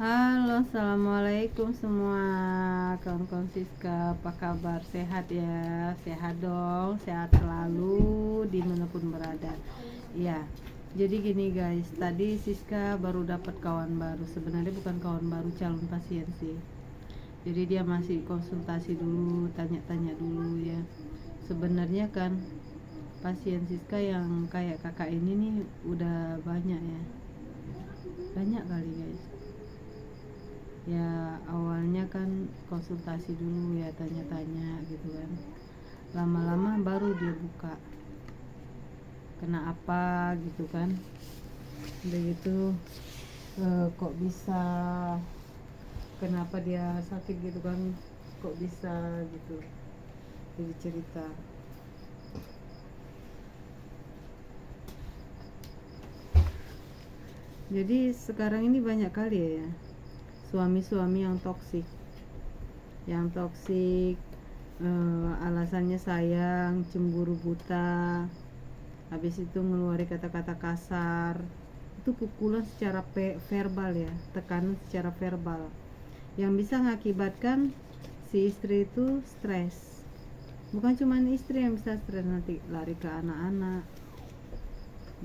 Halo, assalamualaikum semua kawan-kawan Siska, apa kabar? Sehat ya? Sehat dong, sehat selalu dimanapun berada. Ya, jadi gini guys, tadi Siska baru dapat kawan baru. Sebenarnya bukan kawan baru, calon pasien sih. Jadi dia masih konsultasi dulu, tanya-tanya dulu ya. Sebenarnya kan pasien Siska yang kayak kakak ini nih udah banyak ya. Banyak kali guys. Ya awalnya kan konsultasi dulu ya, tanya-tanya gitu kan, lama-lama baru dia buka kena apa gitu kan. Udah gitu kok bisa, kenapa dia sakit gitu kan, kok bisa gitu, jadi cerita. Jadi sekarang ini banyak kali ya suami-suami yang toksik, alasannya sayang, cemburu buta, habis itu ngeluarin kata-kata kasar. Itu pukulan secara verbal ya, tekanan secara verbal yang bisa mengakibatkan si istri itu stres. Bukan cuma istri yang bisa stres, nanti lari ke anak-anak.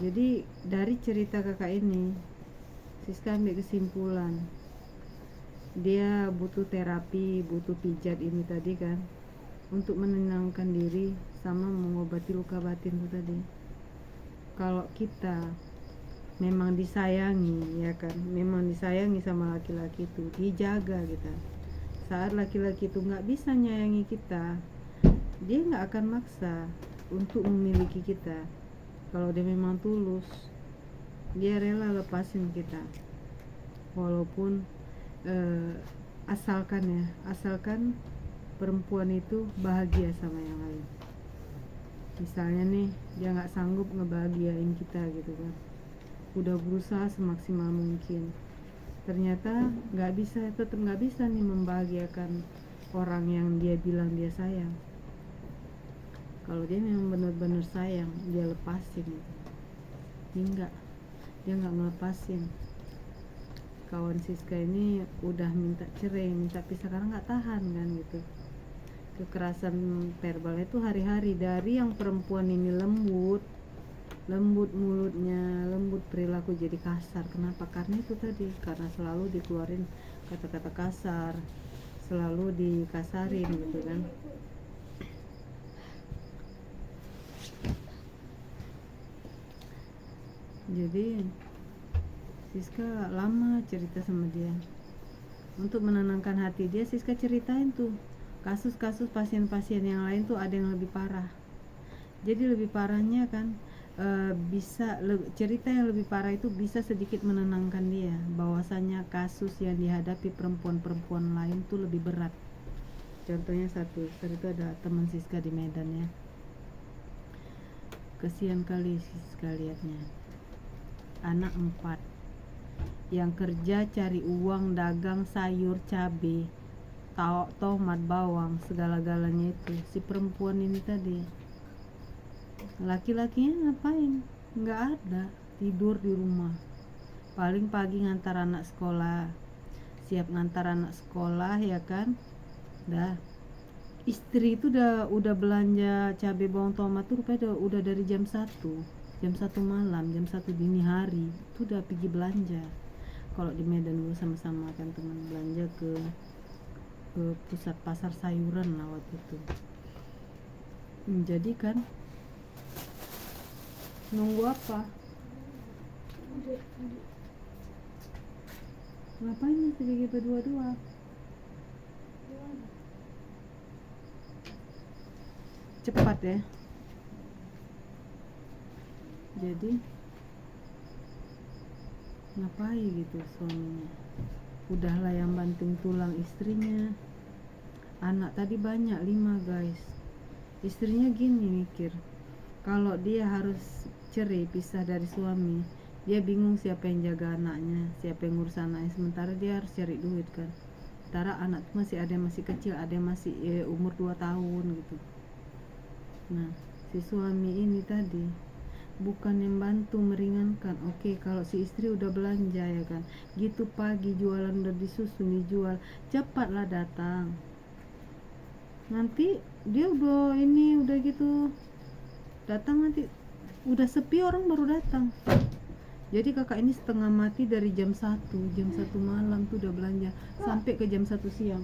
Jadi dari cerita kakak ini Siska ambil kesimpulan dia butuh terapi, butuh pijat ini tadi kan, untuk menenangkan diri sama mengobati luka batin itu tadi. Kalau kita memang disayangi ya kan, memang disayangi sama laki-laki itu, dijaga kita. Saat laki-laki itu nggak bisa nyayangi kita, dia nggak akan maksa untuk memiliki kita. Kalau dia memang tulus, dia rela lepasin kita, walaupun asalkan perempuan itu bahagia sama yang lain. Misalnya nih dia nggak sanggup ngebahagiain kita gitu kan, udah berusaha semaksimal mungkin, ternyata tetap nggak bisa nih membahagiakan orang yang dia bilang dia sayang. Kalau dia memang benar-benar sayang, dia lepasin gitu. Dia nggak ngelepasin. Kawan Siska ini udah minta cerai, minta pisah karena nggak tahan kan gitu. Kekerasan verbal itu hari-hari, dari yang perempuan ini lembut mulutnya, lembut perilaku jadi kasar. Kenapa? Karena itu tadi, karena selalu dikeluarin kata-kata kasar, selalu dikasarin gitu kan. Jadi Siska lama cerita sama dia untuk menenangkan hati dia. Siska ceritain tuh kasus-kasus pasien-pasien yang lain tuh ada yang lebih parah. Jadi lebih parahnya kan cerita yang lebih parah itu bisa sedikit menenangkan dia bahwasanya kasus yang dihadapi perempuan-perempuan lain tuh lebih berat. Contohnya satu itu ada teman Siska di Medan ya, kesian kali Siska lihatnya, anak 4 yang kerja cari uang, dagang sayur, cabai, tomat, bawang, segala-galanya itu si perempuan ini tadi. Laki-lakinya ngapain? Nggak ada, tidur di rumah. Paling pagi ngantar anak sekolah, siap ngantar anak sekolah ya kan. Dah istri itu udah belanja cabai, bawang, tomat tuh rupanya udah dari jam 1 malam, jam 1 dini hari itu udah pergi belanja. Kalau di Medan gue sama-sama kan teman belanja ke pusat pasar sayuran lah waktu itu. Jadi kan nunggu apa? Ngapain masih pergi berdua-dua? Cepat ya. Jadi ngapain gitu suaminya, udahlah yang banting tulang istrinya. Anak tadi banyak 5 guys. Istrinya gini mikir, kalau dia harus cerai pisah dari suami, dia bingung siapa yang jaga anaknya, siapa yang ngurus anaknya, sementara dia harus cari duit kan. Sementara anak tuh masih ada yang masih kecil, ada yang masih umur 2 tahun gitu. Nah si suami ini tadi bukan yang bantu meringankan. Oke, kalau si istri udah belanja ya kan, gitu pagi jualan udah disusun dijual, cepatlah datang. Nanti dia udah ini udah gitu datang, nanti udah sepi orang baru datang. Jadi kakak ini setengah mati dari jam 1 malam tuh udah belanja sampai ke jam 1 siang.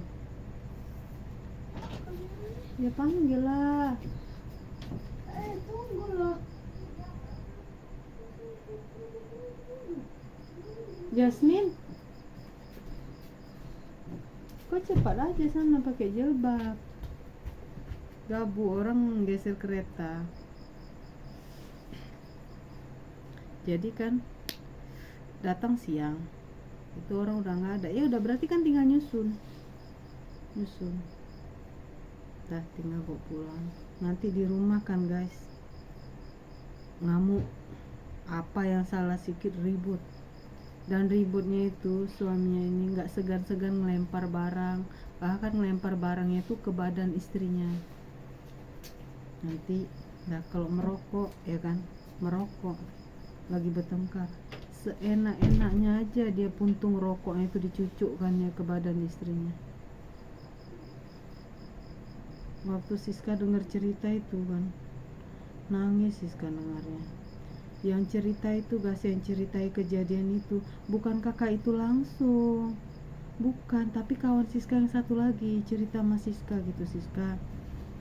Ya panggil lah. Tunggu loh. Jasmine, kok cepat aja sana pakai jilbab. Gabu orang geser kereta. Jadi kan datang siang, itu orang udah nggak ada. Ya udah berarti kan tinggal nyusun. Dah tinggal bawa pulang. Nanti di rumah kan guys, ngamuk. Apa yang salah sedikit ribut. Dan ributnya itu suaminya ini nggak segan-segan ngelempar barang, bahkan ngelempar barangnya itu ke badan istrinya. Nanti kalau merokok ya kan, merokok lagi bertengkar, seenak-enaknya aja dia puntung rokoknya itu dicucukkannya ke badan istrinya. Waktu Siska dengar cerita itu kan, nangis Siska dengarnya. Yang cerita itu guys, yang ceritai kejadian itu bukan kakak itu langsung, bukan, tapi kawan Siska yang satu lagi cerita sama Siska gitu. Siska,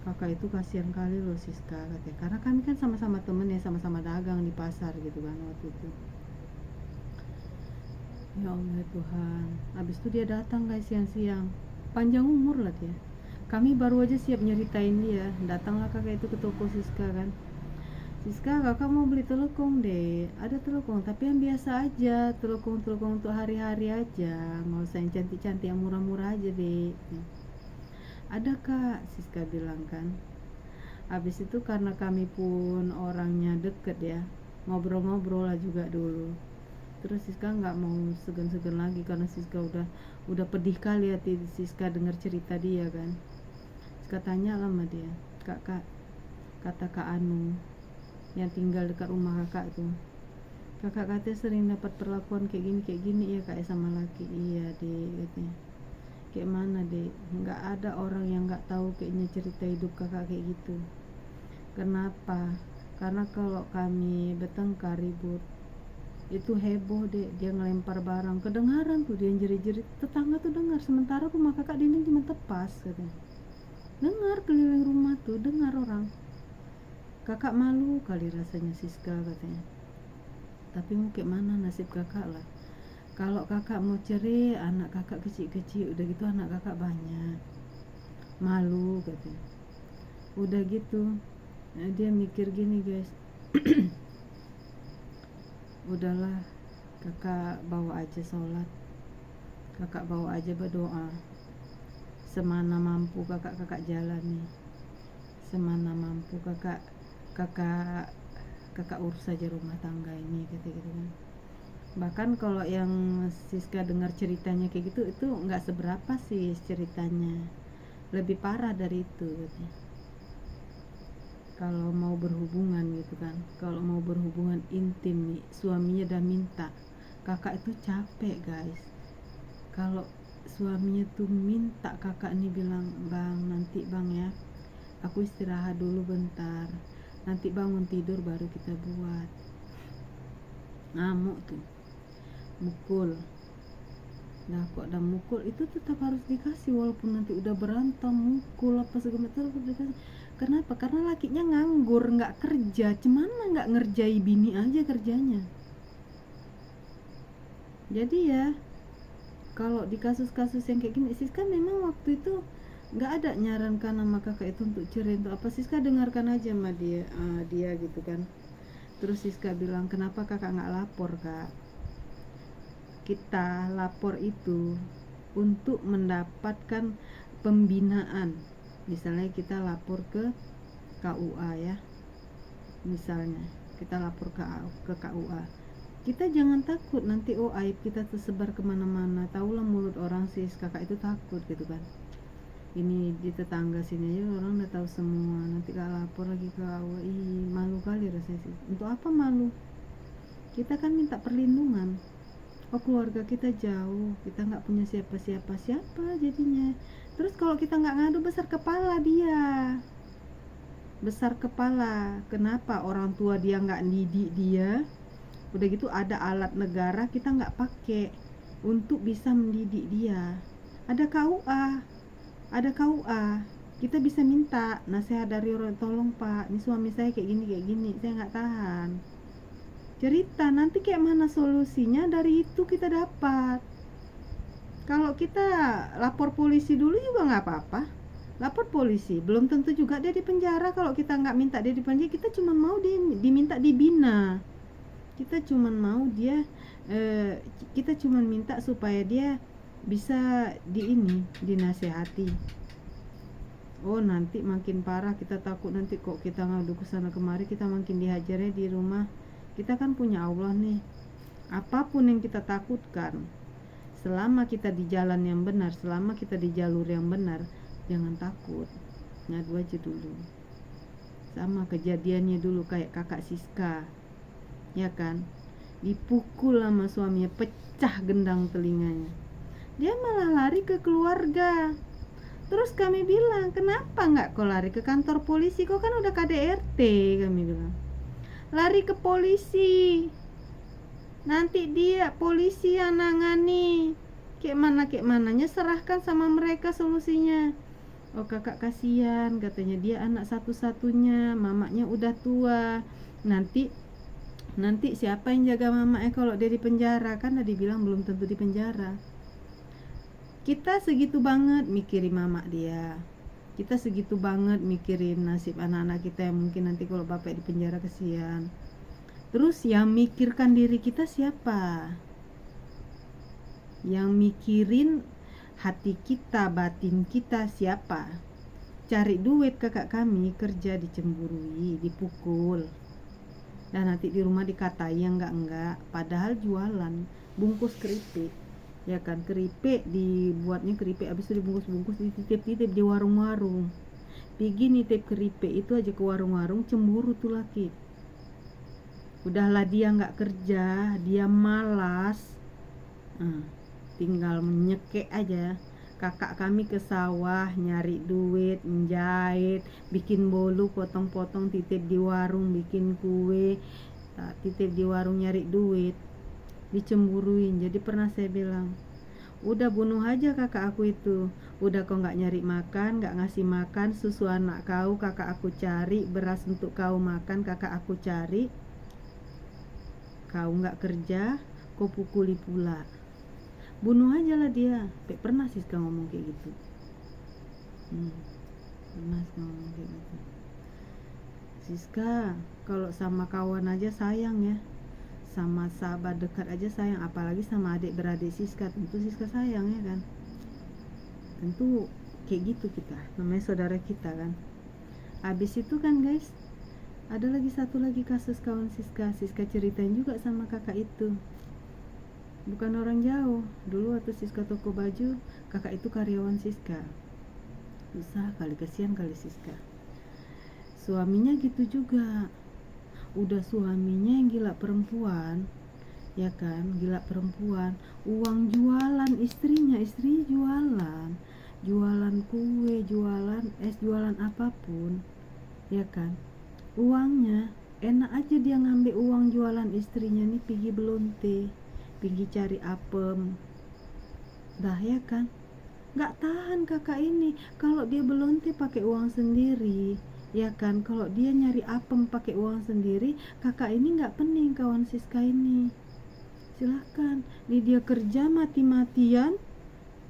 kakak itu kasihan kali loh Siska katanya, karena kami kan sama-sama temen ya, sama-sama dagang di pasar gitu kan waktu itu. Ya Allah Tuhan, habis itu dia datang guys siang-siang, panjang umur lah dia. Kami baru aja siap nyeritain dia, datanglah kakak itu ke toko Siska kan. Siska, kakak mau beli telekong deh, ada telekong tapi yang biasa aja, telekong untuk hari-hari aja, nggak usah yang cantik-cantik, yang murah-murah aja deh. Ada kak, Siska bilang kan. Habis itu karena kami pun orangnya deket ya, ngobrol-ngobrol lah juga dulu. Terus Siska nggak mau segan-segan lagi karena Siska udah pedih kali hati Siska dengar cerita dia kan. Siska tanya lah sama dia, kak, kata Kak Anu yang tinggal dekat rumah kakak tuh, kakak katanya sering dapat perlakuan kayak gini ya kak sama laki. Iya deh katanya. Kayak mana deh, nggak ada orang yang nggak tahu kayaknya cerita hidup kakak kayak gitu. Kenapa? Karena kalau kami bertengkar ribut itu heboh deh, dia ngelempar barang, kedengaran tuh dia jerit-jerit, tetangga tuh dengar, sementara rumah kakak dinding cuma tepas katanya, dengar keliling rumah tuh dengar orang. Kakak malu kali rasanya Siska katanya, tapi mau kayak mana nasib kakak lah. Kalau kakak mau cerai, anak kakak kecil-kecil, udah gitu anak kakak banyak, malu katanya. Udah gitu dia mikir gini guys, udahlah kakak bawa aja sholat, kakak bawa aja berdoa, semana mampu kakak jalani, semana mampu kakak urus aja rumah tangga ini gitu kan. Bahkan kalau yang Siska dengar ceritanya kayak gitu, itu nggak seberapa sih ceritanya, lebih parah dari itu katanya. Kalau mau berhubungan gitu kan, kalau mau berhubungan intim nih, suaminya udah minta, kakak itu capek guys. Kalau suaminya tuh minta, kakak nih bilang, bang nanti bang ya, aku istirahat dulu bentar, nanti bangun tidur baru kita buat. Ngamuk tuh, mukul. Nah kok ada mukul itu tetap harus dikasih, walaupun nanti udah berantem, mukul apa segala macam dikasih. Kenapa? Karena lakinya nganggur, nggak kerja, cuman nggak ngerjai bini aja kerjanya. Jadi ya kalau di kasus-kasus yang kayak gini, Siska memang waktu itu nggak ada nyarankan sama kakak itu untuk cerai untuk apa. Siska dengarkan aja sama dia gitu kan. Terus Siska bilang, kenapa kakak nggak lapor kak? Kita lapor itu untuk mendapatkan pembinaan. Misalnya kita lapor ke KUA ya, misalnya kita lapor ke KUA, kita jangan takut nanti aib kita tersebar kemana-mana. Tahulah mulut orang sih, kakak itu takut gitu kan. ini di tetangga sini aja orang udah tahu semua, nanti kalau lapor lagi ke awal, malu kali rasanya sih. Untuk apa malu? Kita kan minta perlindungan. Oh, keluarga kita jauh, kita nggak punya siapa jadinya. Terus kalau kita nggak ngadu, besar kepala dia, besar kepala. Kenapa orang tua dia nggak didik dia? Udah gitu ada alat negara kita nggak pakai untuk bisa mendidik dia. Ada KUA, kita bisa minta nasihat dari orang, tolong pak, ini suami saya kayak gini, saya nggak tahan. Cerita, nanti kayak mana solusinya, dari itu kita dapat. Kalau kita lapor polisi dulu juga nggak apa-apa. Lapor polisi, belum tentu juga dia di penjara. Kalau kita nggak minta dia di penjara, kita cuma mau diminta dibina. Kita cuma mau dia, kita cuma minta supaya dia bisa dinasehati. Oh, nanti makin parah, kita takut nanti kok kita ngadu ke sana kemari, kita makin dihajarnya di rumah. Kita kan punya Allah nih. Apapun yang kita takutkan, selama kita di jalan yang benar, selama kita di jalur yang benar, jangan takut. Ngadu aja dulu. Sama kejadiannya dulu kayak kakak Siska, ya kan, dipukul sama suaminya, pecah gendang telinganya. Dia malah lari ke keluarga. Terus kami bilang, kenapa nggak kau lari ke kantor polisi, kau kan udah KDRT, kami bilang. Lari ke polisi, nanti dia polisi yang nangani. Kayak mananya serahkan sama mereka solusinya. Oh, kakak kasihan, katanya, dia anak satu-satunya, mamanya udah tua. Nanti siapa yang jaga mamanya kalau dia di penjara? Kan tadi bilang belum tentu di penjara. Kita segitu banget mikirin mama dia, kita segitu banget mikirin nasib anak-anak kita yang mungkin nanti kalau bapak di penjara, kesian. Terus yang mikirkan diri kita siapa? Yang mikirin hati kita, batin kita siapa? Cari duit kakak kami, kerja dicemburui, dipukul, dan nanti di rumah dikatai yang enggak, padahal jualan bungkus keripik, ya kan, keripik dibuatnya keripik, habis itu dibungkus-bungkus, dititip di warung-warung. Pergi nitip keripik itu aja ke warung-warung, cemburu tuh laki. Udahlah dia nggak kerja, dia malas, tinggal menyekek aja. Kakak kami ke sawah nyari duit, menjahit, bikin bolu, potong-potong, titip di warung, bikin kue, titip di warung, nyari duit, dicemburuin. Jadi pernah saya bilang, udah bunuh aja kakak aku itu. Udah kau nggak nyari makan, nggak ngasih makan susu anak kau, kakak aku cari beras untuk kau makan, kakak aku cari, kau nggak kerja, kau pukuli pula. Bunuh aja lah dia. Pernah Siska ngomong kayak gitu. Pernah Siska ngomong kayak gitu. Siska, kalau sama kawan aja sayang ya, sama sahabat dekat aja sayang, apalagi sama adik beradik Siska, tentu Siska sayang ya kan. Tentu kayak gitu kita, namanya saudara kita kan. Habis itu kan guys, ada lagi satu lagi kasus kawan Siska ceritain juga sama kakak itu. Bukan orang jauh. Dulu waktu Siska toko baju, kakak itu karyawan Siska. Susah kali, kasihan kali Siska. Suaminya gitu juga. Udah suaminya yang gila perempuan, ya kan, gila perempuan. Uang jualan istrinya jualan kue, jualan es, jualan apapun, ya kan. Uangnya enak aja dia ngambil uang jualan istrinya nih, pergi belonte, pergi cari apem, dah ya kan. Nggak tahan kakak ini kalau dia belonte pakai uang sendiri, ya kan. Kalau dia nyari apem pakai uang sendiri, kakak ini nggak pening kawan Siska ini. Silahkan, dia kerja mati-matian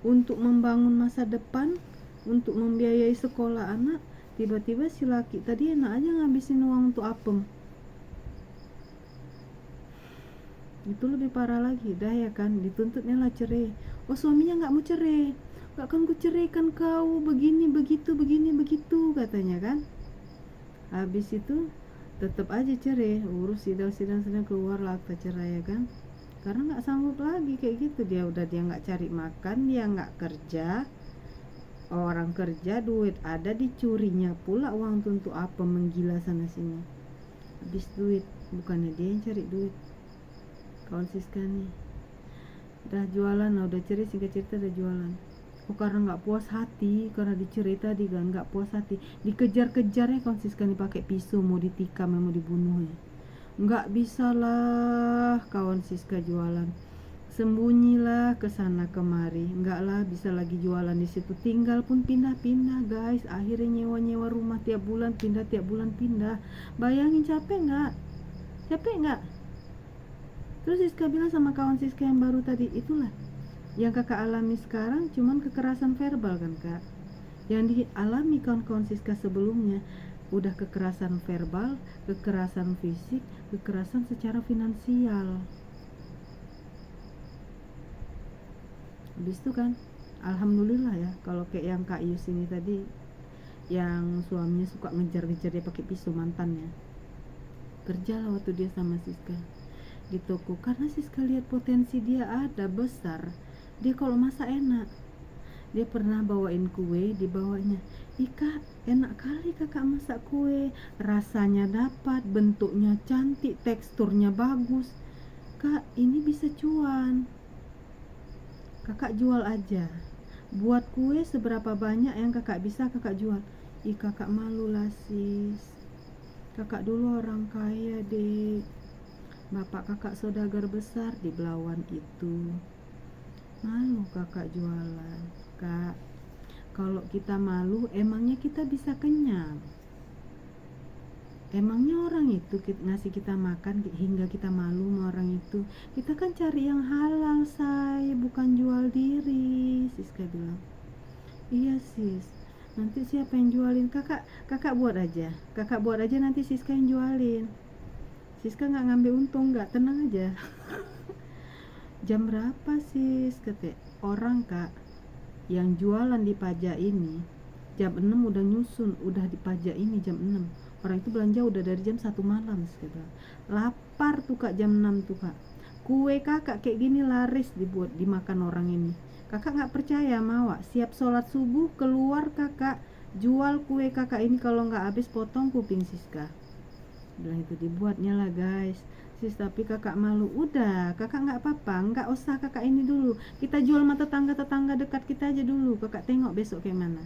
untuk membangun masa depan, untuk membiayai sekolah anak. Tiba-tiba si laki tadi enak aja ngabisin uang untuk apem. Itu lebih parah lagi dah ya kan, dituntutnya lah cerai. Oh, suaminya nggak mau cerai, nggak akan ku ceraikan kau, begini begitu katanya kan. Habis itu tetap aja cerai, urus sidang keluar lah akta cerai ya kan, karena nggak sanggup lagi kayak gitu. Dia nggak cari makan, dia nggak kerja. orang kerja duit ada dicurinya pula uang tuh untuk apa, menggila sana sini habis duit, bukannya dia yang cari duit. Kawan Siska nih udah jualan lah, udah cerit singkat cerita udah jualan. Karena nggak puas hati, karena dicerita tadi kan nggak puas hati, dikejar-kejarnya kawan Siska nih pakai pisau, mau ditikam, mau dibunuhnya. Nggak bisa lah kawan Siska jualan, sembunyilah ke sana kemari, nggak lah bisa lagi jualan di situ, tinggal pun pindah-pindah guys. Akhirnya nyewa rumah tiap bulan pindah. Bayangin capek nggak? Terus Siska bilang sama kawan Siska yang baru tadi, itulah yang kakak alami sekarang, cuman kekerasan verbal kan kak. Yang dialami kawan-kawan Siska sebelumnya udah kekerasan verbal, kekerasan fisik, kekerasan secara finansial. Habis itu kan alhamdulillah ya, kalau kayak yang Kak Yus ini tadi yang suaminya suka ngejar-ngejar dia pakai pisau, mantannya kerja lah waktu dia sama Siska di toko, karena Siska lihat potensi dia ada besar. Dia kalau masak enak, dia pernah bawain kue, dibawanya, Ika enak kali kakak masak kue, rasanya dapat, bentuknya cantik, teksturnya bagus kak, ini bisa cuan, kakak jual aja, buat kue seberapa banyak yang kakak bisa kakak jual. Ih kakak malu lah sis, kakak dulu orang kaya dek, bapak kakak saudagar besar di Belawan itu, malu kakak jualan. Kak, kalau kita malu emangnya kita bisa kenyang? Emangnya orang itu ngasih kita makan hingga kita malu sama orang itu? Kita kan cari yang halal say, bukan jual diri. Siska bilang, iya sis, nanti siapa yang jualin? Kakak buat aja, nanti Siska yang jualin. Siska nggak ngambil untung, nggak, tenang aja. Jam berapa sis? Kata orang kak yang jualan di pajak ini jam 6 udah nyusun, udah di pajak ini jam 6. Orang itu belanja udah dari jam 1 malam. Lapar tuh kak jam 6 tuh kak. Kue kakak kayak gini laris dibuat dimakan orang ini. Kakak gak percaya mawak, siap sholat subuh keluar kakak jual kue kakak ini, kalau gak habis potong kuping Siska. Bilang itu dibuatnya lah guys. Sis tapi kakak malu. Udah kakak gak apa-apa, gak usah kakak ini dulu, kita jual sama tetangga dekat kita aja dulu, kakak tengok besok kayak mana.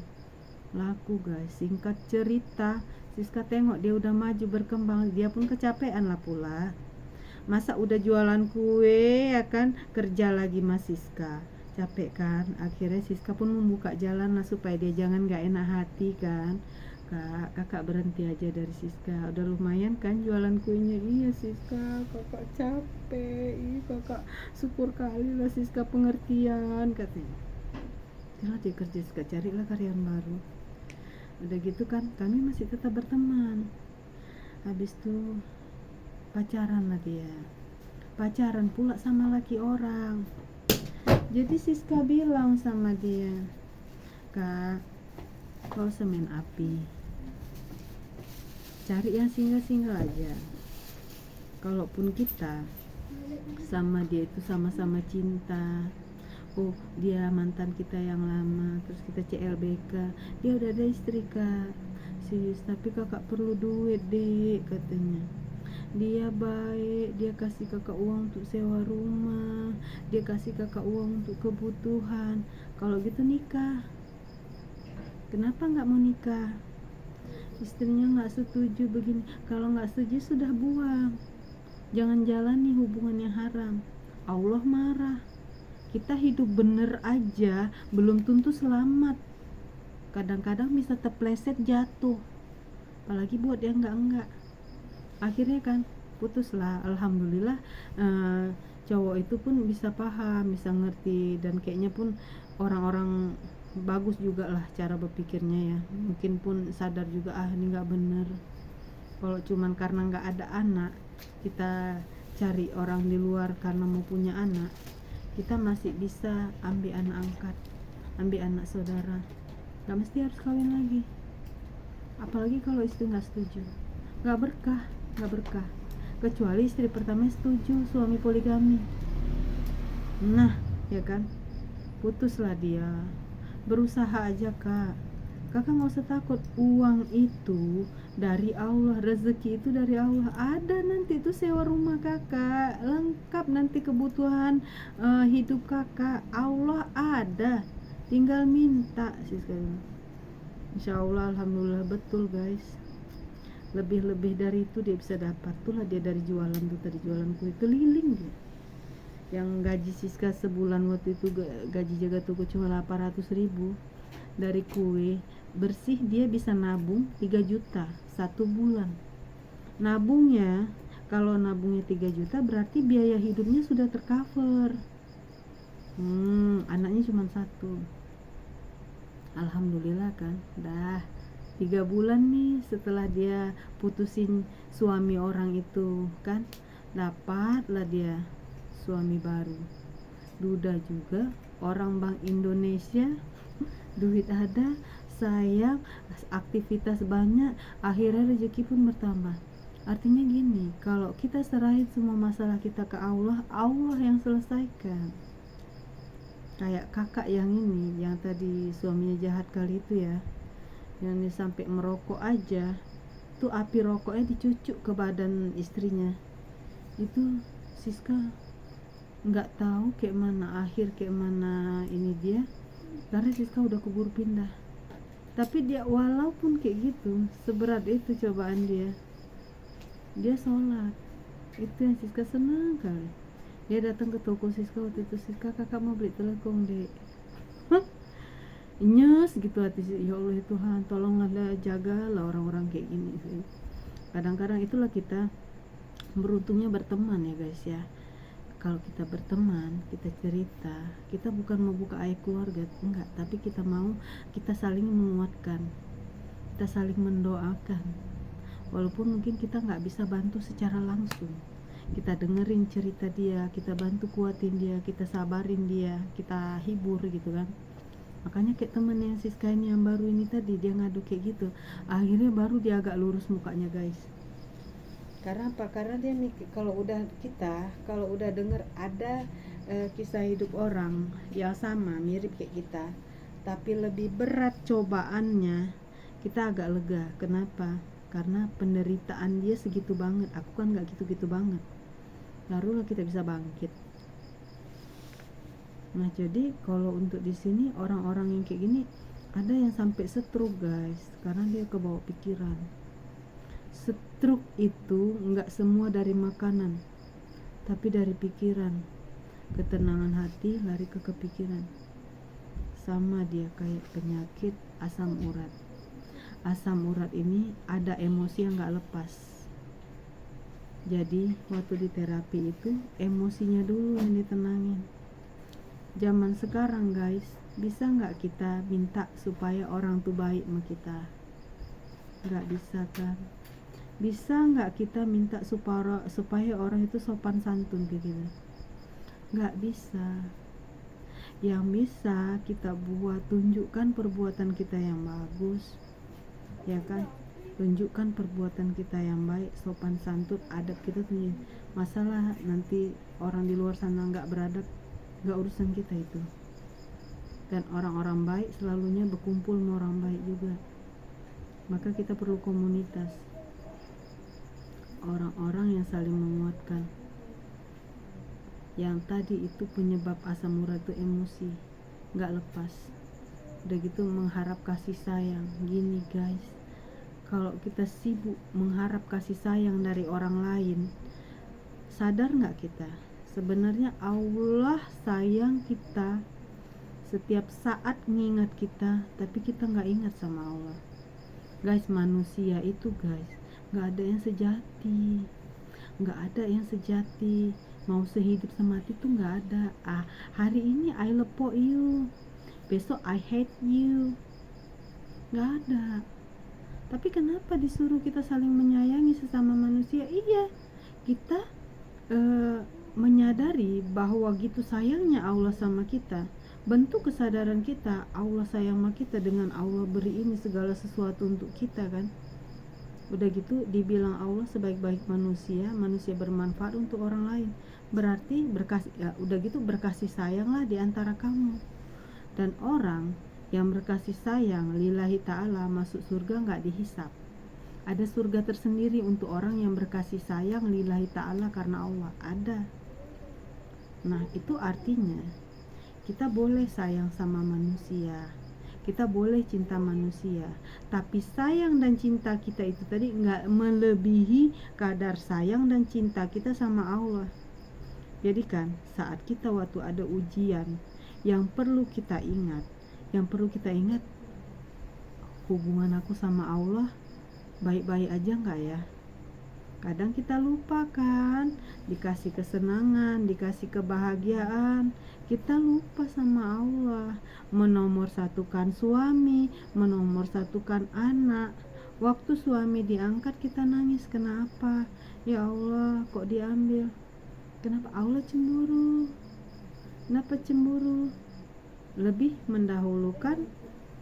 Laku guys, singkat cerita Siska tengok dia udah maju berkembang, dia pun kecapean lah pula. Masa udah jualan kue ya kan, kerja lagi mas Siska, capek kan. Akhirnya Siska pun membuka jalan lah supaya dia jangan gak enak hati kan. Kakak berhenti aja dari Siska, udah lumayan kan jualan kuenya. Iya Siska, kakak capek. Kakak syukur kali lah Siska pengertian katanya. Setelah dia kerja Siska carilah karyawan baru. Udah gitu kan kami masih tetap berteman. Habis itu pacaran lah dia, pacaran pula sama laki orang. Jadi Siska bilang sama dia, kak kau semen api, cari yang single aja. Kalaupun kita sama dia itu sama-sama cinta, oh dia mantan kita yang lama, terus kita CLBK, dia udah ada istri kak, serius, tapi kakak perlu duit dek katanya. Dia baik, dia kasih kakak uang untuk sewa rumah, dia kasih kakak uang untuk kebutuhan. Kalau gitu nikah. Kenapa nggak mau nikah? Istrinya nggak setuju begini. Kalau nggak setuju sudah buang, jangan jalani hubungan yang haram, Allah marah. Kita hidup bener aja belum tentu selamat, kadang-kadang bisa terpleset jatuh, apalagi buat yang enggak. Akhirnya kan putuslah. Alhamdulillah cowok itu pun bisa paham, bisa ngerti, dan kayaknya pun orang-orang bagus juga lah cara berpikirnya ya. Mungkin pun sadar juga ini nggak bener. Kalau cuman karena nggak ada anak kita cari orang di luar karena mau punya anak, kita masih bisa ambil anak angkat, ambil anak saudara, nggak mesti harus kawin lagi. Apalagi kalau istri nggak setuju, nggak berkah. Kecuali istri pertama setuju suami poligami, nah ya kan, putuslah dia. berusaha aja kak. Kakak nggak usah takut, uang itu dari Allah, rezeki itu dari Allah. Ada nanti itu sewa rumah kakak, lengkap nanti kebutuhan hidup kakak. Allah ada, tinggal minta sih sekali. Insya Allah, alhamdulillah, betul guys. Lebih dari itu dia bisa dapat. Itulah dia dari jualan tuh, tadi jualan kue keliling dia. Yang gaji Siska sebulan waktu itu, gaji jaga toko cuma 800.000 dari kue bersih. Dia bisa nabung 3 juta 1 bulan. Nabungnya, kalau nabungnya 3 juta berarti biaya hidupnya sudah tercover. Anaknya cuma 1. Alhamdulillah kan. Dah 3 bulan nih setelah dia putusin suami orang itu kan, dapatlah dia suami baru. Duda juga, orang Bank Indonesia, duit ada, sayang, aktivitas banyak, akhirnya rezeki pun bertambah. Artinya gini, kalau kita serahin semua masalah kita ke Allah, Allah yang selesaikan. Kayak kakak yang ini, yang tadi suaminya jahat kali itu ya, yang dia sampai merokok aja, tuh api rokoknya dicucuk ke badan istrinya. Itu Siska nggak tahu kayak mana akhir, kayak mana ini dia, karena Siska udah keburu pindah. Tapi dia walaupun kayak gitu, seberat itu cobaan dia sholat. Itu yang Siska senang kali. Dia datang ke toko Siska waktu itu, Siska kakak mau beli telepon dek. Nyes gitu hati, ya Allah Tuhan, tolonglah jagalah orang-orang kayak gini sih. Kadang-kadang itulah kita beruntungnya berteman ya guys ya. Kalau kita berteman, kita cerita, kita bukan mau buka aib keluarga, enggak, tapi kita saling menguatkan, kita saling mendoakan. Walaupun mungkin kita nggak bisa bantu secara langsung, kita dengerin cerita dia, kita bantu kuatin dia, kita sabarin dia, kita hibur gitu kan. Makanya kayak temen yang Siska ini yang baru ini tadi, dia ngadu kayak gitu, akhirnya baru dia agak lurus mukanya guys. Karena apa? Karena dia mikir, kalau udah denger ada kisah hidup orang yang sama mirip kayak kita, tapi lebih berat cobaannya, kita agak lega. Kenapa? Karena penderitaan dia segitu banget, aku kan nggak gitu-gitu banget, barulah kita bisa bangkit. Nah jadi kalau untuk di sini orang-orang yang kayak gini ada yang sampai stroke guys, karena dia kebawa pikiran. Stroke itu nggak semua dari makanan, tapi dari pikiran. Ketenangan hati lari ke kepikiran. Sama dia kayak penyakit asam urat. Asam urat ini ada emosi yang nggak lepas. Jadi waktu di terapi itu emosinya dulu yang ditenangin. Zaman sekarang guys, bisa nggak kita minta supaya orang tuh baik sama kita? Nggak bisa kan? Bisa nggak kita minta supaya orang itu sopan santun kayak gitu? Nggak bisa. Yang bisa kita buat, tunjukkan perbuatan kita yang bagus, ya kan? Tunjukkan perbuatan kita yang baik, sopan santun, adab kita tunjuk. Masalah nanti orang di luar sana nggak beradab, nggak urusan kita itu. Dan orang-orang baik selalunya berkumpul sama orang baik juga. Maka kita perlu komunitas, orang-orang yang saling menguatkan. Yang tadi itu penyebab asam urat itu emosi, nggak lepas. Udah gitu mengharap kasih sayang. Gini guys, kalau kita sibuk mengharap kasih sayang dari orang lain, sadar nggak kita sebenarnya Allah sayang kita setiap saat mengingat kita, tapi kita nggak ingat sama Allah. Guys, manusia itu guys nggak ada yang sejati, nggak ada yang sejati. Mau sehidup semati tuh nggak ada. Hari ini I love you, besok I hate you, nggak ada. Tapi kenapa disuruh kita saling menyayangi sesama manusia? Iya, kita menyadari bahwa gitu sayangnya Allah sama kita. Bentuk kesadaran kita, Allah sayang sama kita dengan Allah beri ini segala sesuatu untuk kita kan. Udah gitu dibilang Allah sebaik-baik manusia, manusia bermanfaat untuk orang lain. Berarti berkasih, ya udah gitu berkasih sayanglah di antara kamu. Dan orang yang berkasih sayang lillahi ta'ala masuk surga nggak dihisap. Ada surga tersendiri untuk orang yang berkasih sayang lillahi ta'ala karena Allah, ada. Nah itu artinya kita boleh sayang sama manusia, kita boleh cinta manusia, tapi sayang dan cinta kita itu tadi nggak melebihi kadar sayang dan cinta kita sama Allah. Jadi kan saat kita waktu ada ujian, yang perlu kita ingat hubungan aku sama Allah baik-baik aja nggak ya? Kadang kita lupa kan, dikasih kesenangan, dikasih kebahagiaan, kita lupa sama Allah. Menomorsatukan suami, menomorsatukan anak. Waktu suami diangkat kita nangis, kenapa? Ya Allah, kok diambil? Kenapa? Allah cemburu. Kenapa cemburu? Lebih mendahulukan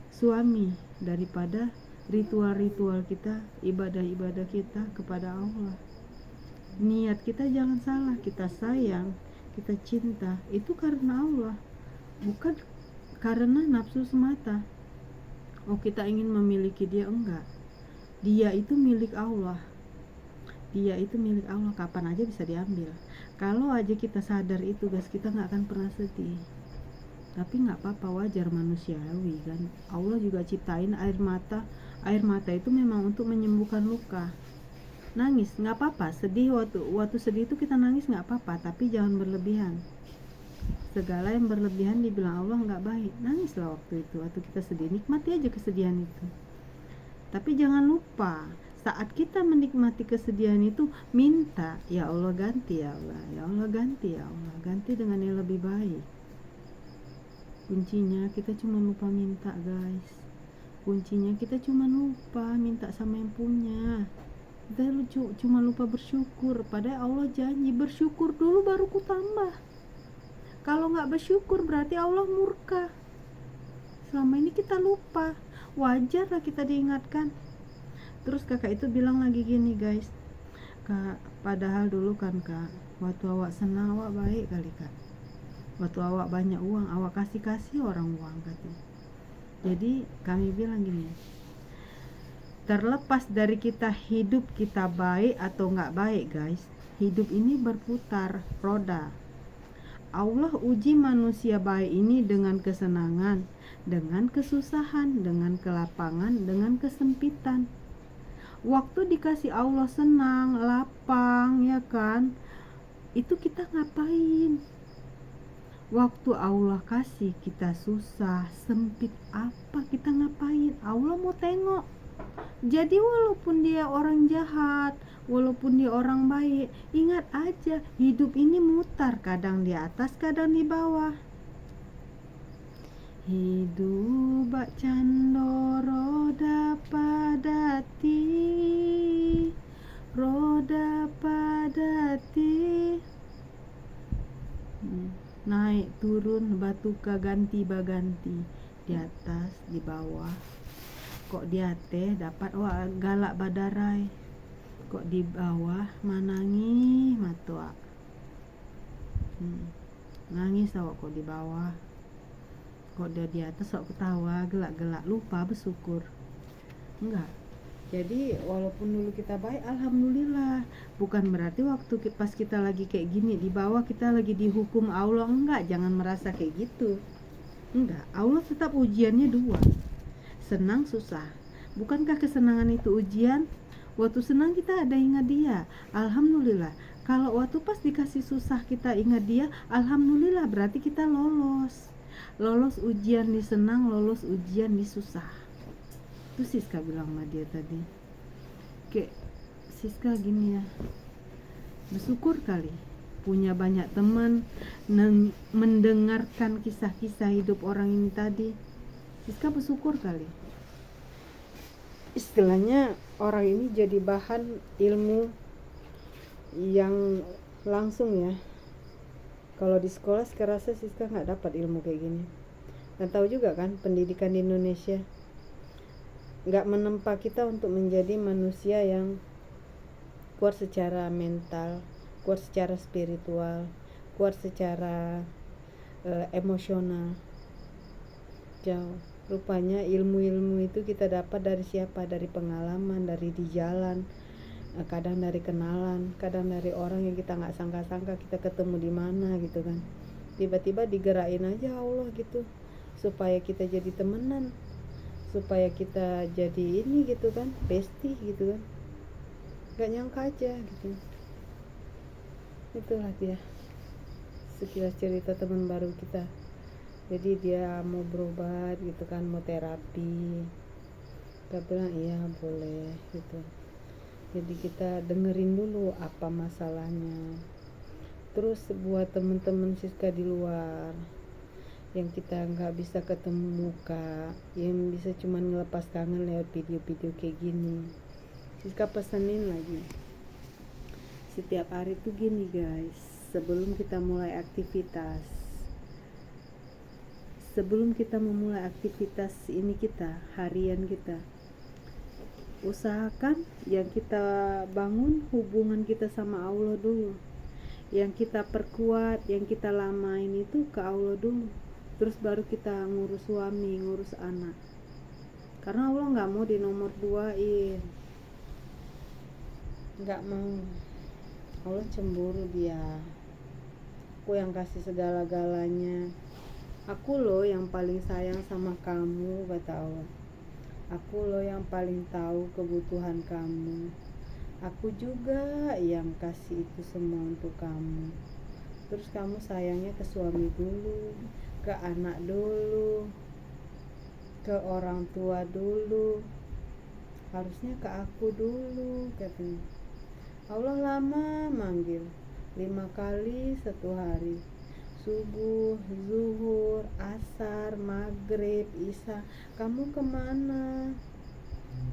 suami daripada ritual-ritual kita, ibadah-ibadah kita kepada Allah. Niat kita jangan salah, kita sayang, kita cinta, itu karena Allah, bukan karena nafsu semata. Oh kita ingin memiliki dia, enggak. Dia itu milik Allah. Dia itu milik Allah, kapan aja bisa diambil. Kalau aja kita sadar itu guys, kita gak akan pernah sedih. Tapi gak apa-apa, wajar, manusiawi kan. Allah juga ciptain air mata. Air mata itu memang untuk menyembuhkan luka. Nangis nggak apa-apa, sedih waktu sedih itu kita nangis nggak apa-apa, tapi jangan berlebihan. Segala yang berlebihan dibilang Allah nggak baik. Nangislah waktu itu, waktu kita sedih, nikmati aja kesedihan itu. Tapi jangan lupa saat kita menikmati kesedihan itu, minta, ya Allah ganti, ya Allah, ya Allah ganti, ya Allah ganti dengan yang lebih baik. Kuncinya kita cuma lupa minta guys. Kuncinya kita cuma lupa minta sama yang punya. Kita cuma lupa bersyukur. Padahal Allah janji bersyukur dulu baru ku tambah. Kalau gak bersyukur berarti Allah murka. Selama ini kita lupa. Wajar lah kita diingatkan. Terus kakak itu bilang lagi gini guys, Kak, padahal dulu kan kak, waktu awak senang awak baik kali kak. Waktu awak banyak uang awak kasih orang uang katanya. Jadi kami bilang gini, terlepas dari kita hidup kita baik atau nggak baik guys, hidup ini berputar roda. Allah uji manusia baik ini dengan kesenangan, dengan kesusahan, dengan kelapangan, dengan kesempitan. Waktu dikasih Allah senang, lapang, ya kan, itu kita ngapain? Waktu Allah kasih kita susah, sempit, apa kita ngapain? Allah mau tengok. Jadi walaupun dia orang jahat, walaupun dia orang baik, ingat aja hidup ini mutar, kadang di atas, kadang di bawah. Hidup bak cando roda padati, roda padati. Naik turun batu ganti baganti, di atas di bawah. Kok di atas dapat galak badarai, kok di bawah manangi matua. Nangis awak kok di bawah, kok dia di atas awak ketawa gelak-gelak, lupa bersyukur. Enggak. Jadi walaupun dulu kita baik, alhamdulillah. Bukan berarti waktu pas kita lagi kayak gini di bawah kita lagi dihukum Allah, enggak, jangan merasa kayak gitu. Enggak, Allah tetap ujiannya dua, senang susah. Bukankah kesenangan itu ujian? Waktu senang kita ada ingat dia, alhamdulillah. Kalau waktu pas dikasih susah kita ingat dia, alhamdulillah, berarti kita lolos ujian di senang, lolos ujian di susah. Itu Siska bilang sama dia tadi, kayak Siska gini ya, bersyukur kali punya banyak teman mendengarkan kisah-kisah hidup orang ini tadi. Siska bersyukur kali, istilahnya orang ini jadi bahan ilmu yang langsung ya. Kalau di sekolah sekarang Siska nggak dapat ilmu kayak gini. Dan tahu juga kan pendidikan di Indonesia nggak menempa kita untuk menjadi manusia yang kuat secara mental, kuat secara spiritual, kuat secara emosional. Jauh. Rupanya ilmu-ilmu itu kita dapat dari siapa? Dari pengalaman, dari di jalan, kadang dari kenalan, kadang dari orang yang kita nggak sangka-sangka kita ketemu di mana gitu kan. Tiba-tiba digerakin aja Allah gitu, supaya kita jadi temenan, supaya kita jadi ini gitu kan, bestie gitu kan. Gak nyangka aja gitu. Itulah dia sekilas cerita teman baru kita. Jadi dia mau berobat gitu kan, mau terapi. Kita bilang iya boleh gitu. Jadi kita dengerin dulu apa masalahnya. Terus buat teman-teman Siska di luar yang kita nggak bisa ketemu muka, yang bisa cuma ngelepas kangen lewat video-video kayak gini, Siska pesenin lagi setiap hari tuh gini guys, sebelum kita mulai aktivitas, sebelum kita memulai aktivitas ini kita, harian kita, usahakan yang kita bangun hubungan kita sama Allah dulu, yang kita perkuat, yang kita lamain itu ke Allah dulu, terus baru kita ngurus suami, ngurus anak. Karena Allah nggak mau di nomor duain, nggak mau. Allah cemburu dia. Aku yang kasih segala-galanya, aku loh yang paling sayang sama kamu, kata Allah. Aku loh yang paling tahu kebutuhan kamu. Aku juga yang kasih itu semua untuk kamu. Terus kamu sayangnya ke suami dulu, ke anak dulu, ke orang tua dulu, harusnya ke aku dulu, katanya. Allah lama manggil 5 kali satu hari, subuh, zuhur, asar, maghrib, isya. Kamu kemana?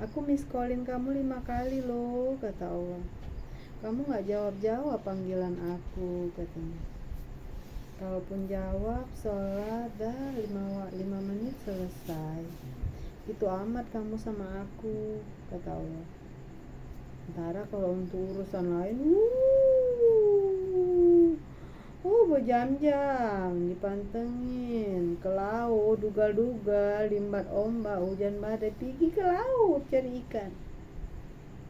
Aku miss callin kamu 5 kali loh, kata Allah. Kamu gak jawab-jawab panggilan aku, katanya. Kalaupun jawab, sholat dah 5 menit selesai. Itu amat kamu sama aku, kata Allah. Sementara kalau untuk urusan lain, berjam-jam dipantengin ke laut, dugal-dugal, limbat ombak, hujan badai, pergi ke laut cari ikan.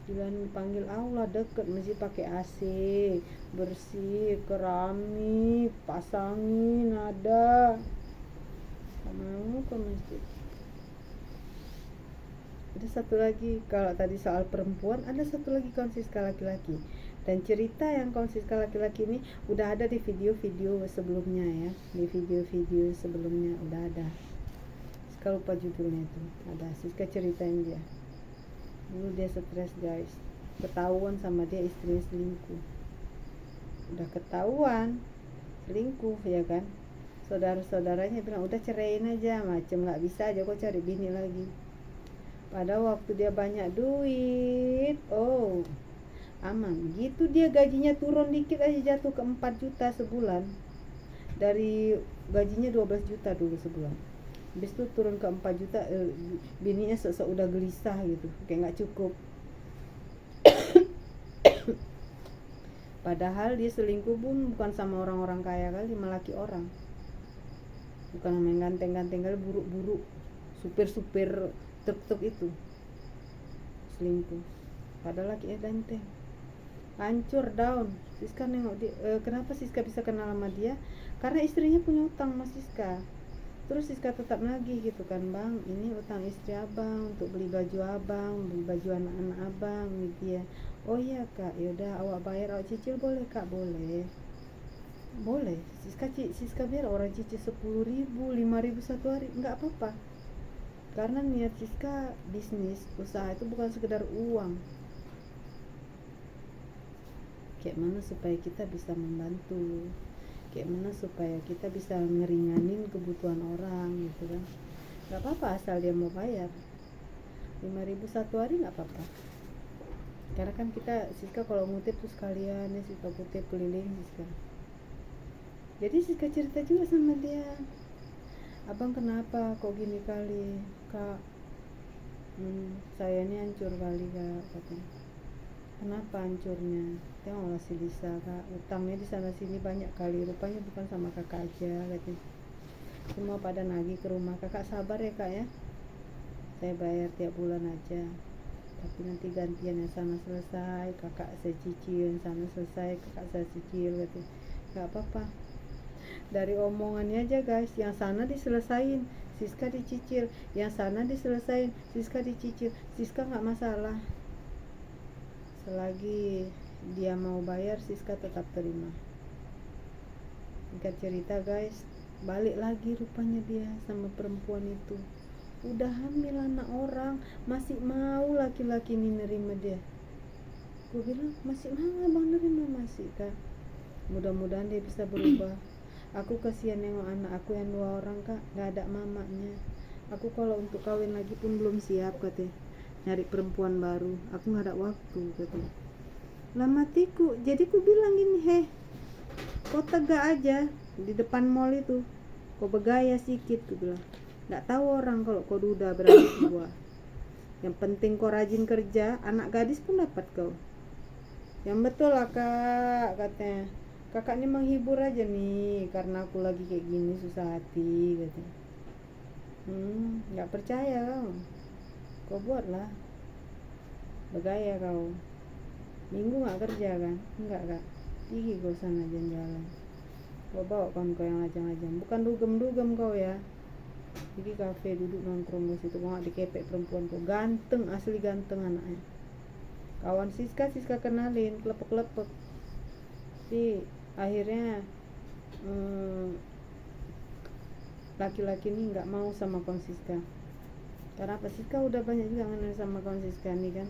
Jangan dipanggil Allah, deket, mesti pakai AC, bersih, keramik, pasangin, ada. Kamu ke masjid. Ada satu lagi, kalau tadi soal perempuan, ada satu lagi konsiska laki-laki. Dan cerita yang konsiska laki-laki ini udah ada di video-video sebelumnya ya, di video-video sebelumnya udah ada. Siska lupa judulnya itu, ada Siska ceritain dia. Dulu dia stres guys, ketahuan sama dia istrinya selingkuh. Udah ketahuan selingkuh ya kan, saudara-saudaranya bilang udah ceraiin aja, macem nggak bisa aja kok cari bini lagi. Pada waktu dia banyak duit, aman. Gitu dia gajinya turun dikit aja jatuh ke 4 juta sebulan. Dari gajinya 12 juta dulu sebulan. Habis itu turun ke 4 juta, bininya udah gelisah gitu, kayak gak cukup. Padahal dia selingkuh bukan sama orang-orang kaya kali, melaki orang. Bukan main ganteng-ganteng kali, buruk-buruk, supir-supir truk-truk itu selingkuh. Padahal lakinya ganteng, hancur, down. Siska nengok dia, kenapa Siska bisa kenal sama dia? Karena istrinya punya utang sama Siska. Terus Siska tetap nagih gitu kan, bang, ini utang istri abang untuk beli baju abang, beli baju anak-anak abang gitu ya. Oh iya kak, yaudah awak bayar, awak cicil boleh kak? Boleh. Siska biar orang cicil 10.000, 5.000 satu hari, nggak apa-apa. Karena niat Siska bisnis, usaha itu bukan sekedar uang. Kayak mana supaya kita bisa membantu, kayak mana supaya kita bisa ngeringanin kebutuhan orang gitu kan. Gak apa-apa asal dia mau bayar 5.000 satu hari, gak apa-apa. Karena kan kita, Siska kalau ngutip tuh sekalian ya, Siska kutip keliling Siska. Jadi Siska cerita juga sama dia, abang kenapa kok gini kali kak, saya ini hancur kali kak, katanya. Kenapa hancurnya? Tengoklah si Lisa kak, utangnya di sana sini banyak kali, rupanya bukan sama kakak aja, katanya. semua pada nagih ke rumah. Kakak sabar ya kak ya, saya bayar tiap bulan aja, tapi nanti gantian yang sana selesai kakak saya cicil, yang sana selesai kakak saya cicil gitu. Gak apa-apa, dari omongannya aja guys, yang sana diselesain Siska dicicil, yang sana diselesain Siska dicicil. Siska gak masalah, selagi dia mau bayar Siska tetap terima. Singkat cerita guys, balik lagi rupanya dia sama perempuan itu, udah hamil anak orang, masih mau laki-laki ini nerima dia. Gue bilang masih mau abang nerima, masih kan. Mudah-mudahan dia bisa berubah. Aku kasihan nengok anak aku yang 2 orang kak, gak ada mamanya. Aku kalau untuk kawin lagi pun belum siap katanya, nyari perempuan baru, aku gak ada waktu katanya. Lah matiku, jadi ku bilang gini, heh kau tegak aja di depan mall itu, kau bergaya sedikit, ku bilang. Gak tahu orang kalau kau duda beranak 2. Yang penting kau rajin kerja, anak gadis pun dapat kau. Yang betul lah kak, katanya. Kakak ini menghibur aja nih, karena aku lagi kayak gini susah hati, katanya. Gak percaya kau buatlah, bergaya kau. Minggu gak kerja kan? Enggak kak, pergi kau sana jalan-jalan, kau bawa kawan kau yang lajang-lajang, bukan dugem-dugem kau ya. Pergi kafe duduk nongkrong di situ, kau gak dikepek perempuan kau, ganteng, asli ganteng anaknya. Kawan Siska kenalin, kelepek-kelepek. Tapi akhirnya laki-laki ini nggak mau sama kawan Siska. Karena apa? Siska udah banyak juga kenal sama kawan Siska nih kan.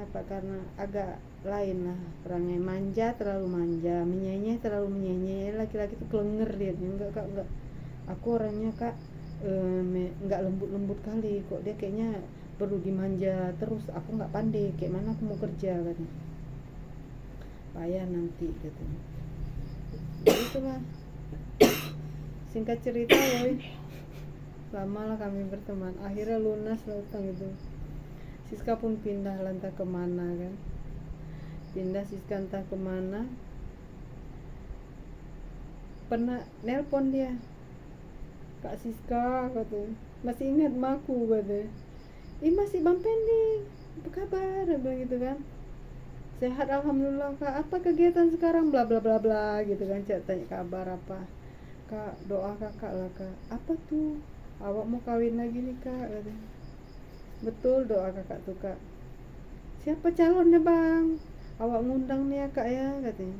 Apa? Karena agak lain lah orangnya, manja, terlalu manja, menyenyeh, terlalu menyenyeh. Laki-laki itu kelenger dia. Enggak. Aku orangnya kak nggak lembut kali, kok dia kayaknya perlu dimanja terus. Aku nggak pandai, kayak mana aku mau kerja katanya, payah nanti katanya. Itulah singkat cerita woy, lama lah kami berteman, akhirnya lunas lah utang itu. Siska pun pindah lah entah kemana kan, Siska entah kemana. Pernah nelpon dia, Kak Siska katanya, masih ingat maku katanya. Masih Bang Pendi, apa kabar, bilang gitu kan. Sehat alhamdulillah kak, apa kegiatan sekarang, bla bla bla bla gitu kan. Tanya kabar apa kak, doa kakak lah kak. Apa tuh, awak mau kawin lagi nih kak katanya. Betul doa kakak tuh kak. Siapa calonnya bang, awak ngundang nih ya kak ya katanya.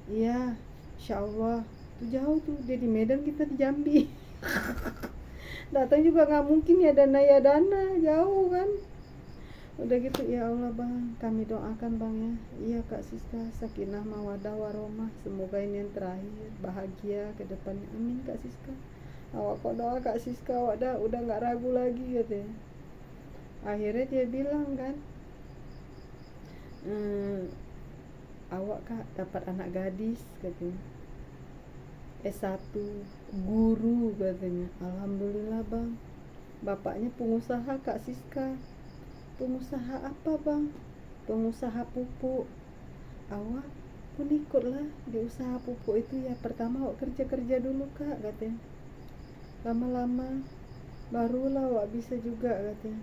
Iya insyaallah, tuh jauh tuh, dia di Medan kita di Jambi. Datang juga nggak mungkin ya dana jauh kan. Udah gitu, ya Allah bang, kami doakan bang ya. Iya kak Siska, sakinah mawadah warohmah, semoga ini yang terakhir, bahagia ke depannya, amin kak Siska. Awak kok doa kak Siska, awak udah nggak ragu lagi katanya. Akhirnya dia bilang kan, awak kak dapat anak gadis katanya, S1 guru katanya. Alhamdulillah bang, bapaknya pengusaha kak Siska. Pengusaha apa bang? Pengusaha pupuk. Awak pun ikutlah di usaha pupuk itu ya. Pertama awak kerja dulu kak katanya, lama-lama barulah awak bisa juga katanya.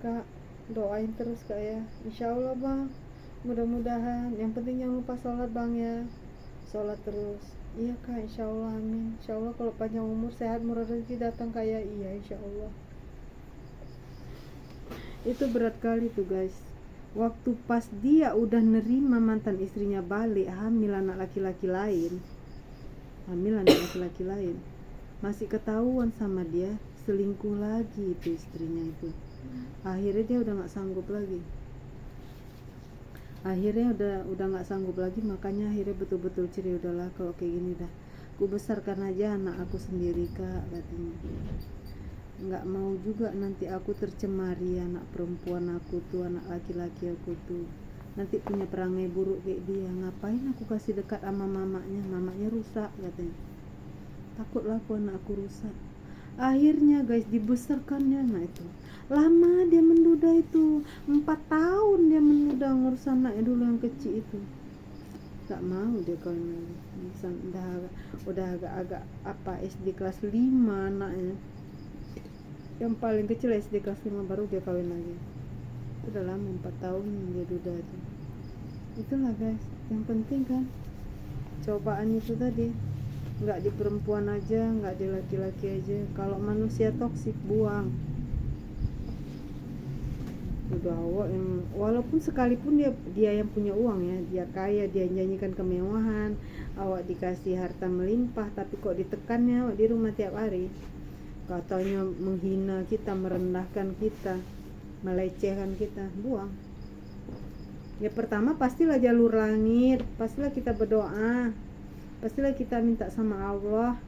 Kak doain terus kak ya, insyaallah bang, mudah-mudahan. Yang penting jangan lupa sholat bang ya, sholat terus. Iya kak insyaallah, amin. Insyaallah kalau panjang umur, sehat, murah rezeki datang kaya. Iya insyaallah. Itu berat kali tuh guys, waktu pas dia udah nerima mantan istrinya balik, hamil anak laki-laki lain, masih ketahuan sama dia selingkuh lagi itu istrinya itu. Akhirnya dia udah nggak sanggup lagi, makanya akhirnya betul-betul ceria, udahlah kalau kayak gini dah, aku besarkan aja anak aku sendiri kak katanya. Nggak mau juga nanti aku tercemari, anak perempuan aku tuh, anak laki-laki aku tuh nanti punya perangai buruk kayak dia. Ngapain aku kasih dekat sama mamanya rusak katanya, takutlah aku anak aku rusak. Akhirnya guys dibesarkannya, nah itu lama dia menduda itu, 4 tahun dia menduda ngurus anaknya dulu yang kecil itu. nggak mau dia kawin lagi. Udah agak-agak apa SD kelas 5 anaknya, yang paling kecil SD kelas 5 baru dia kawin lagi. Itu udah lama, 4 tahun dia duda itu. Itulah guys, yang penting kan cobaan itu tadi, nggak di perempuan aja, nggak di laki-laki aja. Kalau manusia toksik buang. Udah awak yang walaupun sekalipun dia yang punya uang ya, dia kaya, dia nyanyikan kemewahan, awak dikasih harta melimpah, tapi kok ditekannya awak di rumah tiap hari, katanya menghina kita, merendahkan kita, melecehkan kita, buang. Ya pertama pastilah jalur langit, pastilah kita berdoa, pastilah kita minta sama Allah.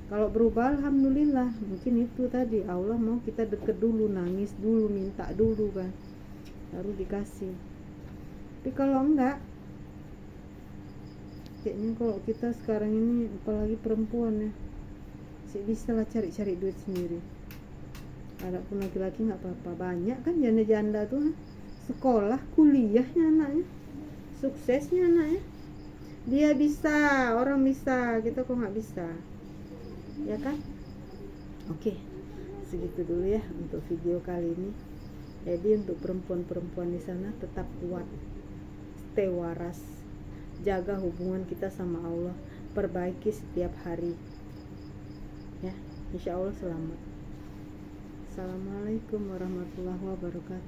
Kalau berubah alhamdulillah, mungkin itu tadi Allah mau kita deket dulu, nangis dulu, minta dulu kan, baru dikasih. Tapi kalau enggak, kayaknya kalau kita sekarang ini apalagi perempuan ya, sih bisa lah cari-cari duit sendiri. Adapun laki-laki nggak apa-apa, banyak kan janda-janda tuh sekolah, kuliahnya anaknya, suksesnya anaknya. Dia bisa, orang bisa, kita kok nggak bisa, ya kan? Oke, segitu dulu ya untuk video kali ini. Jadi untuk perempuan-perempuan di sana tetap kuat, stay waras, jaga hubungan kita sama Allah, perbaiki setiap hari ya, insya Allah selamat. Assalamualaikum warahmatullahi wabarakatuh.